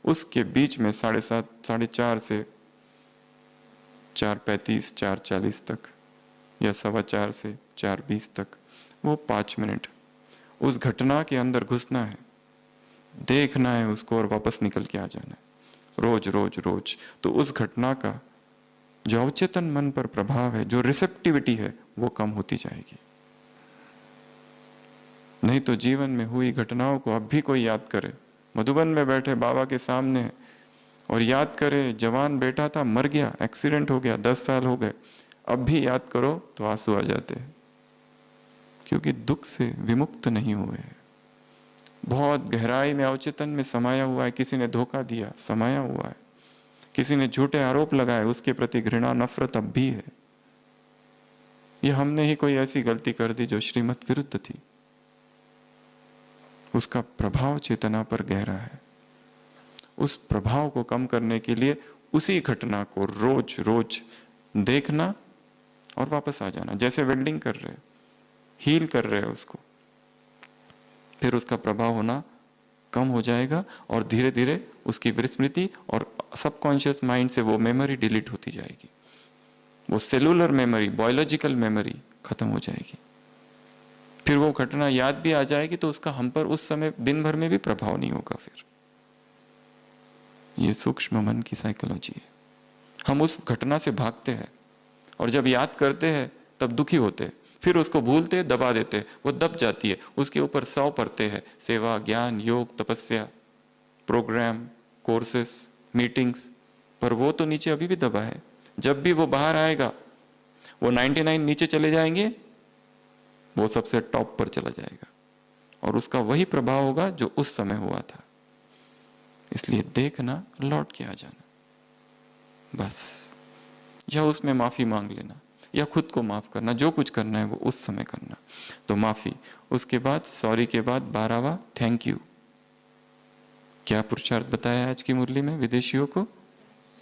उसके बीच में 7:30 4:30 से 4:35 4:40 तक या 4:15 से 4:20 तक, वो 5 मिनट उस घटना के अंदर घुसना है, देखना है उसको और वापस निकल के आ जाना है रोज रोज रोज। तो उस घटना का जो अवचेतन मन पर प्रभाव है, जो रिसेप्टिविटी है, वो कम होती जाएगी। नहीं तो जीवन में हुई घटनाओं को अब भी कोई याद करे, मधुबन में बैठे बाबा के सामने और याद करे, जवान बेटा था मर गया, एक्सीडेंट हो गया, 10 साल हो गए, अब भी याद करो तो आंसू आ जाते हैं, क्योंकि दुख से विमुक्त नहीं हुए हैं। बहुत गहराई में अवचेतन में समाया हुआ है। किसी ने धोखा दिया, समाया हुआ है। किसी ने झूठे आरोप लगाए, उसके प्रति घृणा नफरत अब भी है। ये हमने ही कोई ऐसी गलती कर दी जो श्रीमत विरुद्ध थी, उसका प्रभाव चेतना पर गहरा है। उस प्रभाव को कम करने के लिए उसी घटना को रोज रोज देखना और वापस आ जाना, जैसे वेल्डिंग कर रहे, हील कर रहे हैं उसको, फिर उसका प्रभाव होना कम हो जाएगा और धीरे धीरे उसकी विस्मृति और सबकॉन्शियस माइंड से वो मेमोरी डिलीट होती जाएगी, वो सेलुलर मेमोरी, बायोलॉजिकल मेमोरी खत्म हो जाएगी। फिर वो घटना याद भी आ जाएगी तो उसका हम पर उस समय दिन भर में भी प्रभाव नहीं होगा। फिर ये सूक्ष्म मन की साइकोलॉजी है। हम उस घटना से भागते हैं और जब याद करते हैं तब दुखी होते हैं, फिर उसको भूलते, दबा देते, वो दब जाती है, उसके ऊपर 100 पड़ते हैं, सेवा, ज्ञान, योग, तपस्या, प्रोग्राम, कोर्सेस, मीटिंग्स, पर वो तो नीचे अभी भी दबा है। जब भी वो बाहर आएगा वो 99 नीचे चले जाएंगे, वो सबसे टॉप पर चला जाएगा और उसका वही प्रभाव होगा जो उस समय हुआ था। इसलिए देखना, लौट के आ जाना बस, या उसमें माफी मांग लेना या खुद को माफ करना, जो कुछ करना है वो उस समय करना। तो माफी, उसके बाद सॉरी के बाद 12वां थैंक यू। क्या पुरुषार्थ बताया आज की मुरली में विदेशियों को?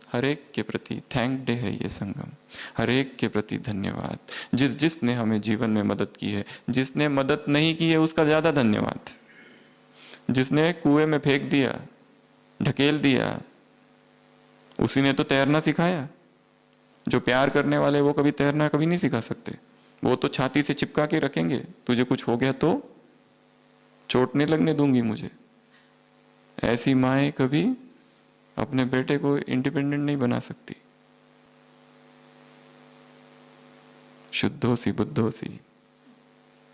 हर एक के प्रति थैंक डे है ये संगम, हर एक के प्रति धन्यवाद। जिसने हमें जीवन में मदद की है, जिसने मदद नहीं की है उसका ज्यादा धन्यवाद। जिसने कुएं में फेंक दिया, ढकेल दिया, उसी ने तो तैरना सिखाया। जो प्यार करने वाले वो कभी तैरना कभी नहीं सिखा सकते, वो तो छाती से चिपका के रखेंगे, तुझे कुछ हो गया तो चोट नहीं लगने दूंगी मुझे। ऐसी माएं कभी अपने बेटे को इंडिपेंडेंट नहीं बना सकती। शुद्धोसी बुद्धोसी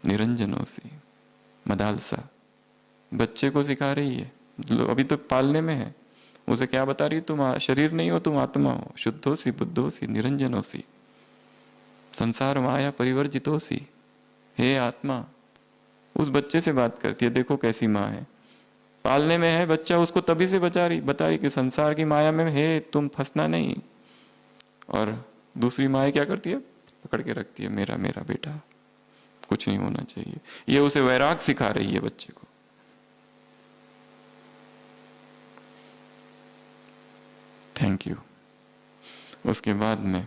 निरंजनोसी मदालसा बच्चे को सिखा रही है, अभी तो पालने में है, उसे क्या बता रही, तुम शरीर नहीं हो, तुम आत्मा हो। शुद्धोसी बुद्धोसी निरंजनोसी संसार माया परिवर्जितोसी, हे आत्मा। उस बच्चे से बात करती है, देखो कैसी माँ है, पालने में है बच्चा, उसको तभी से बता रही कि संसार की माया में है, तुम फंसना नहीं। और दूसरी माँ क्या करती है, पकड़ के रखती है, मेरा मेरा बेटा, कुछ नहीं होना चाहिए। ये उसे वैराग सिखा रही है बच्चे को। Thank you. उसके बाद में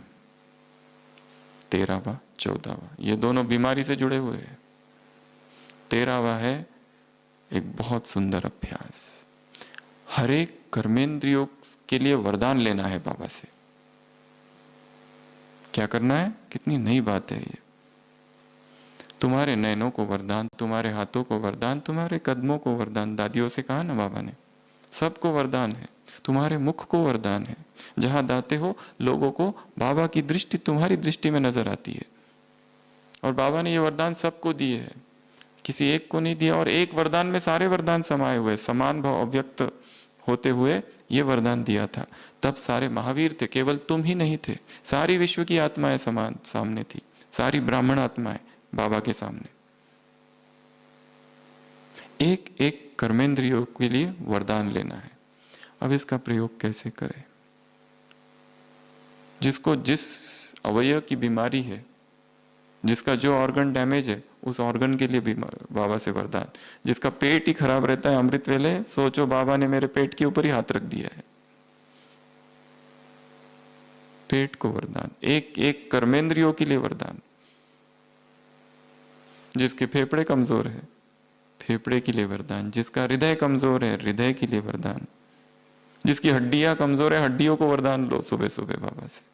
13वां 14वां, ये दोनों बीमारी से जुड़े हुए हैं। 13वां है एक बहुत सुंदर अभ्यास, हर एक कर्मेंद्रियों के लिए वरदान लेना है बाबा से। क्या करना है? कितनी नई बात है ये। तुम्हारे नैनों को वरदान, तुम्हारे हाथों को वरदान, तुम्हारे कदमों को वरदान, दादियों से कहा ना बाबा ने, सबको वरदान है। तुम्हारे मुख को वरदान है, जहां दाते हो लोगों को बाबा की दृष्टि तुम्हारी दृष्टि में नजर आती है। और बाबा ने ये वरदान सबको दिए है, किसी एक को नहीं दिया। और एक वरदान में सारे वरदान समाये हुए, समान भाव अव्यक्त होते हुए ये वरदान दिया था। तब सारे महावीर थे, केवल तुम ही नहीं थे। सारी विश्व की आत्माएं समान सामने थी, सारी ब्राह्मण आत्माएं बाबा के सामने। एक एक कर्मेंद्रियों के लिए वरदान लेना है। अब इसका प्रयोग कैसे करें? जिसको जिस अवयव की बीमारी है, जिसका जो ऑर्गन डैमेज है, उस ऑर्गन के लिए भी बाबा से वरदान। जिसका पेट ही खराब रहता है, अमृत वेले सोचो बाबा ने मेरे पेट के ऊपर ही हाथ रख दिया है। पेट को वरदान, एक एक कर्मेंद्रियों के लिए वरदान। जिसके फेफड़े कमजोर है, फेफड़े के लिए वरदान। जिसका हृदय कमजोर है, हृदय के लिए वरदान। जिसकी हड्डियां कमजोर है, हड्डियों को वरदान लो सुबह सुबह बाबा से।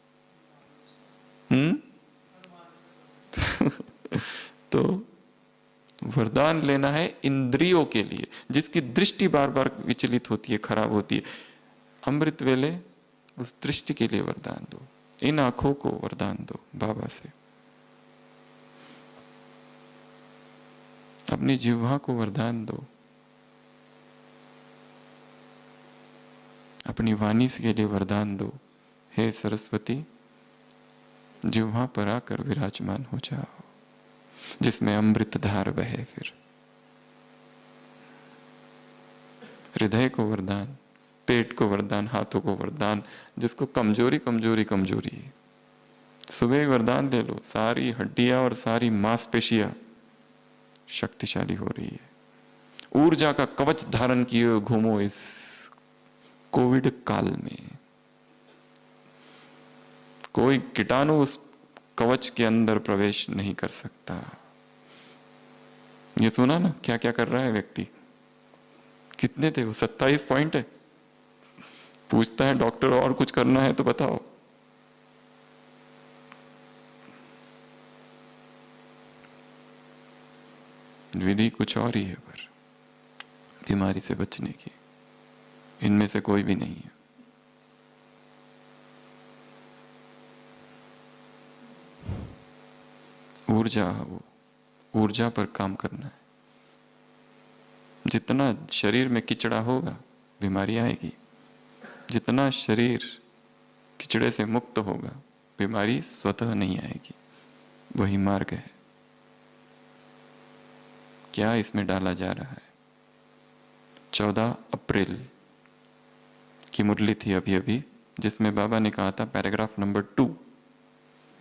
तो वरदान लेना है इंद्रियों के लिए। जिसकी दृष्टि बार बार विचलित होती है, खराब होती है, अमृत वेले उस दृष्टि के लिए वरदान दो। इन आंखों को वरदान दो बाबा से। अपनी जिह्वा को वरदान दो। अपनी वाणी के लिए वरदान दो। हे सरस्वती, जिह्वा पर आकर विराजमान हो जाओ, जिसमें अमृत धार बहे। फिर हृदय को वरदान, पेट को वरदान, हाथों को वरदान। जिसको कमजोरी कमजोरी कमजोरी, सुबह ही वरदान ले लो। सारी हड्डियां और सारी मांसपेशियां शक्तिशाली हो रही है। ऊर्जा का कवच धारण किए हुए घूमो इस कोविड काल में। कोई कीटाणु उस कवच के अंदर प्रवेश नहीं कर सकता। ये सुना ना क्या क्या कर रहा है व्यक्ति? कितने थे वो? 27 पॉइंट है। पूछता है डॉक्टर और कुछ करना है तो बताओ। विधि कुछ और ही है, पर बीमारी से बचने की इनमें से कोई भी नहीं है। ऊर्जा, वो ऊर्जा पर काम करना है। जितना शरीर में किचड़ा होगा बीमारी आएगी। जितना शरीर किचड़े से मुक्त होगा बीमारी स्वतः नहीं आएगी। वही मार्ग है। क्या इसमें डाला जा रहा है? 14 अप्रैल की मुरली थी अभी अभी, जिसमें बाबा ने कहा था पैराग्राफ नंबर 2,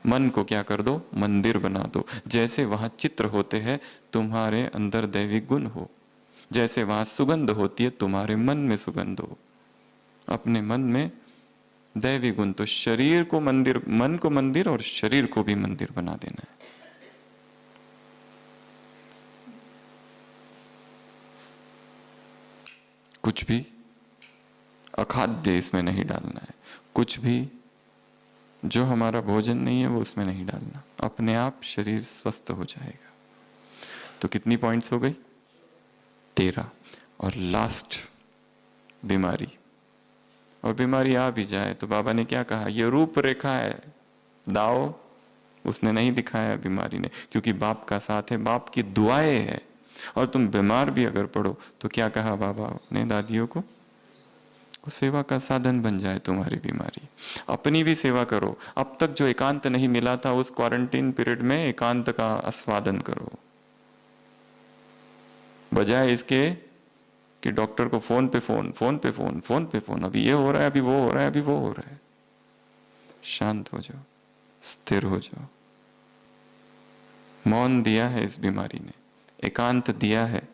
मन को क्या कर दो? मंदिर बना दो। जैसे वहां चित्र होते हैं, तुम्हारे अंदर दैविक गुण हो। जैसे वहां सुगंध होती है, तुम्हारे मन में सुगंध हो। अपने मन में दैवी गुण। तो शरीर को मंदिर, मन को मंदिर और शरीर को भी मंदिर बना देना है। कुछ भी अखाद्य इसमें नहीं डालना है। कुछ भी जो हमारा भोजन नहीं है वो उसमें नहीं डालना। अपने आप शरीर स्वस्थ हो जाएगा। तो कितनी पॉइंट्स हो गई? 13। और लास्ट बीमारी। और बीमारी आ भी जाए तो बाबा ने क्या कहा? ये रूपरेखा है, दाव उसने नहीं दिखाया बीमारी ने, क्योंकि बाप का साथ है, बाप की दुआएं है। और तुम बीमार भी अगर पड़ो तो क्या कहा बाबा ने दादियों को? सेवा का साधन बन जाए तुम्हारी बीमारी। अपनी भी सेवा करो। अब तक जो एकांत नहीं मिला था, उस क्वारंटीन पीरियड में एकांत का आस्वादन करो, बजाय इसके कि डॉक्टर को फोन पे फोन, फोन पे फोन, फोन पे फोन, अभी ये हो रहा है, अभी वो हो रहा है, अभी वो हो रहा है। शांत हो जाओ, स्थिर हो जाओ। मौन दिया है इस बीमारी ने, एकांत दिया है।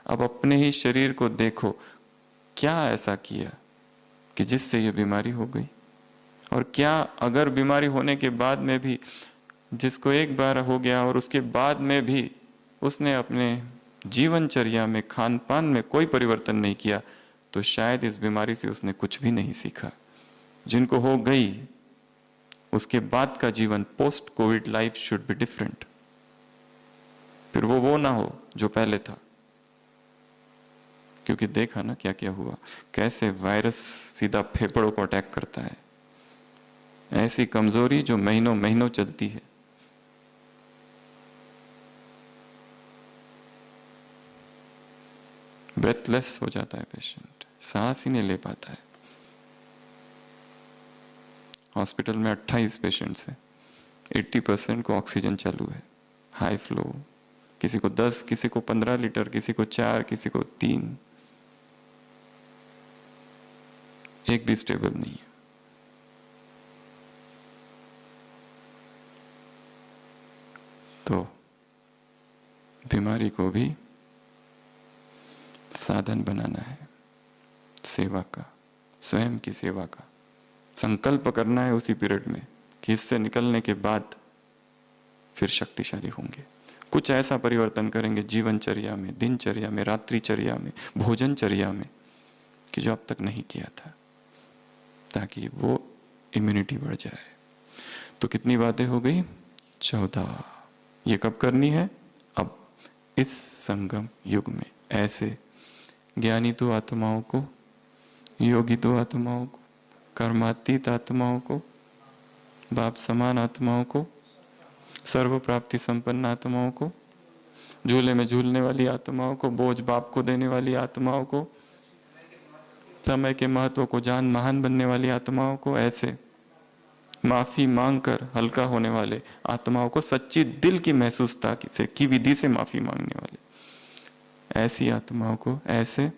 अब अपने ही शरीर को देखो, क्या ऐसा किया कि जिससे ये बीमारी हो गई? और क्या अगर बीमारी होने के बाद में भी, जिसको एक बार हो गया और उसके बाद में भी उसने अपने जीवनचर्या में, खान पान में कोई परिवर्तन नहीं किया, तो शायद इस बीमारी से उसने कुछ भी नहीं सीखा। जिनको हो गई, उसके बाद का जीवन, post Covid life should be different. फिर वो ना हो जो पहले था। क्योंकि देखा ना क्या क्या हुआ, कैसे वायरस सीधा फेफड़ों को अटैक करता है। ऐसी कमजोरी जो महीनों महीनों चलती है। ब्रेथलेस हो जाता है पेशेंट, सांस ही नहीं ले पाता है। हॉस्पिटल में 28 पेशेंट्स हैं, 80% को ऑक्सीजन चालू है, हाई फ्लो। किसी को 10, किसी को 15 लीटर, किसी को 4, किसी को 3। एक भी स्टेबल नहीं है। तो बीमारी को भी साधन बनाना है सेवा का, स्वयं की सेवा का। संकल्प करना है उसी पीरियड में कि इससे निकलने के बाद फिर शक्तिशाली होंगे। कुछ ऐसा परिवर्तन करेंगे जीवनचर्या में, दिनचर्या में, रात्रिचर्या में, भोजनचर्या में कि जो अब तक नहीं किया था, ताकि वो इम्यूनिटी बढ़ जाए। तो कितनी बातें हो गई? 14। ये कब करनी है? अब इस संगम युग में। ऐसे ज्ञानी तो आत्माओं को, योगी तो आत्माओं को, कर्मातीत आत्माओं को, बाप समान आत्माओं को, सर्व प्राप्ति संपन्न आत्माओं को, झूले में झूलने वाली आत्माओं को, बोझ बाप को देने वाली आत्माओं को, समय के महत्व को जान महान बनने वाली आत्माओं को, ऐसे माफी मांगकर हल्का होने वाले आत्माओं को, सच्ची दिल की महसूसता से की विधि से माफी मांगने वाले ऐसी आत्माओं को, ऐसे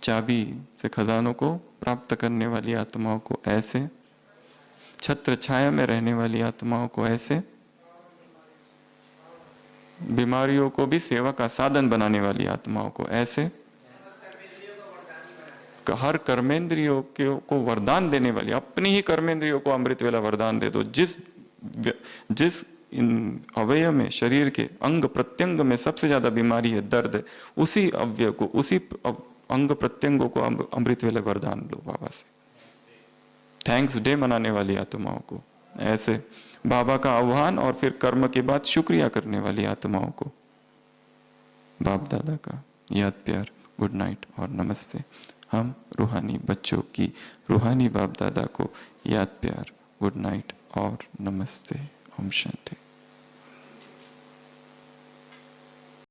चाबी से खजानों को प्राप्त करने वाली आत्माओं को, ऐसे छत्र छाया में रहने वाली आत्माओं को, ऐसे बीमारियों को भी सेवा का साधन बनाने वाली आत्माओं को, ऐसे हर कर्मेंद्रियों को वरदान देने वाली, अपनी ही कर्मेंद्रियों को अमृत वेला वरदान दे दो। जिस इन अवयव में, शरीर के अंग प्रत्यंग में सबसे ज्यादा बीमारी है, दर्द है, उसी अवयव को, उसी अंग प्रत्यंगों को अमृत वेला वरदान दो बाबा से। थैंक्स डे मनाने वाली आत्माओं को, ऐसे बाबा का आह्वान और फिर कर्म के बाद शुक्रिया करने वाली आत्माओं को, बाप दादा का याद प्यार, गुड नाइट और नमस्ते। हम रूहानी बच्चों की रूहानी बाप दादा को याद प्यार, गुड नाइट और नमस्ते। ओम शांति।